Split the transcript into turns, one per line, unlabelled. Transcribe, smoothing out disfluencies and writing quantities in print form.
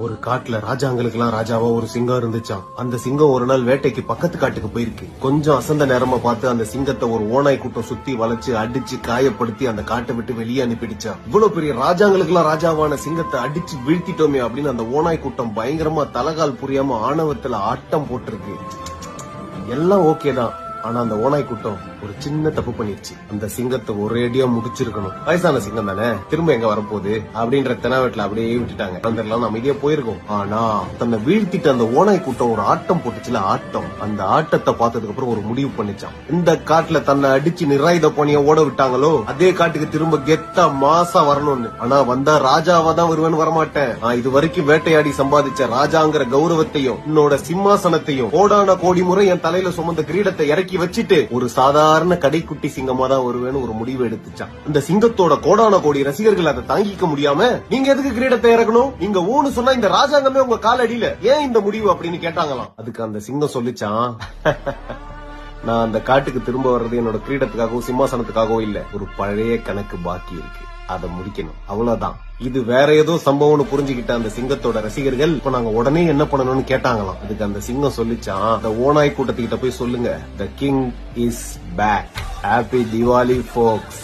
ஒரு காட்டுல ராஜாங்களுக்கு எல்லாம் ராஜாவா ஒரு சிங்கம் இருந்துச்சாம். அந்த சிங்கம் ஒரு நாள் வேட்டைக்கு பக்கத்து காட்டுக்கு போயிருக்கு. கொஞ்சம் அசந்த நேரமா பார்த்து அந்த சிங்கத்தை ஒரு ஓநாய் கூட்டம் சுத்தி வளைச்சு அடிச்சு காயப்படுத்தி அந்த காட்டை விட்டு வெளியே அனுப்பிடுச்சா. இவ்வளவு பெரிய ராஜாங்களுக்கு எல்லாம் ராஜாவான சிங்கத்தை அடிச்சு வீழ்த்திட்டோமே அப்படின்னு அந்த ஓநாய் கூட்டம் பயங்கரமா தலகால் புரியாம ஆணவத்துல ஆட்டம் போட்டிருக்கு. எல்லாம் ஓகே தான். ஆனா அந்த ஓநாய் கூட்டம் ஒரு சின்ன தப்பு பண்ணிருச்சு. அந்த சிங்கத்தை ஒரேடியா முடிச்சிருக்கணும். வயசான சிங்கம் தானே, திரும்ப எங்க வரப்போகுது அப்படின்ற தெனாவெட்ல அப்படியே விட்டுட்டாங்க. அந்த அமைதியா போயிருக்கும். ஆனா தன்னை வீழ்த்திட்டு அந்த ஓநாய் கூட்டம் ஒரு ஆட்டம் போட்டுச்சுல, ஆட்டம். அந்த ஆட்டத்தை பார்த்ததுக்கு அப்புறம் ஒரு முடிவு பண்ணிச்சான். இந்த காட்டுல தன்னை அடிச்சு நிராயுத பணிய ஓட விட்டாங்களோ அதே காட்டுக்கு திரும்ப கெத்தா மாசா வரணும்னு. ஆனா வந்தா ராஜாவா தான் வருவேன்னு வரமாட்டேன். நான் இது வரைக்கும் வேட்டையாடி சம்பாதிச்ச ராஜாங்கிற கௌரவத்தையும் என்னோட சிம்மாசனத்தையும் கோடான கோடி முறை என் தலையில சுமந்த கிரீடத்தை இறக்கி வச்சுட்டு ஒரு சாதாரண கடைக்குட்டி சிங்கமா தான் வருவேன்னு ஒரு முடிவு எடுத்துச்சான். இந்த சிங்கத்தோட கோடான கோடி ரசிகர்கள் அதை தாங்கிக்க முடியாம, நீங்க எதுக்கு கிரீடத்தை இறக்கணும், நீங்க ஊன்னு சொன்னா இந்த ராஜாங்கமே உங்க கால் அடியில, ஏன் இந்த முடிவு அப்படின்னு கேட்டாங்களாம். அதுக்கு அந்த சிங்கம் சொல்லிச்சான், நான் அந்த காட்டுக்கு திரும்ப வர்றது என்னோட கிரீடத்துக்காகவும் சிம்மாசனத்துக்காகவும் இல்ல, ஒரு பழைய கணக்கு பாக்கி இருக்கு, அதை முடிக்கணும், அவ்வளவுதான். இது வேற ஏதோ சம்பவம்னு புரிஞ்சுக்கிட்ட அந்த சிங்கத்தோட ரசிகர்கள் இப்ப நாங்க உடனே என்ன பண்ணணும்னு கேட்டாங்களாம். அதுக்கு அந்த சிங்கம் சொல்லிச்சான், அந்த ஓநாய் கூட்டத்துக்கிட்ட போய் சொல்லுங்க, the king is back, happy Diwali forks.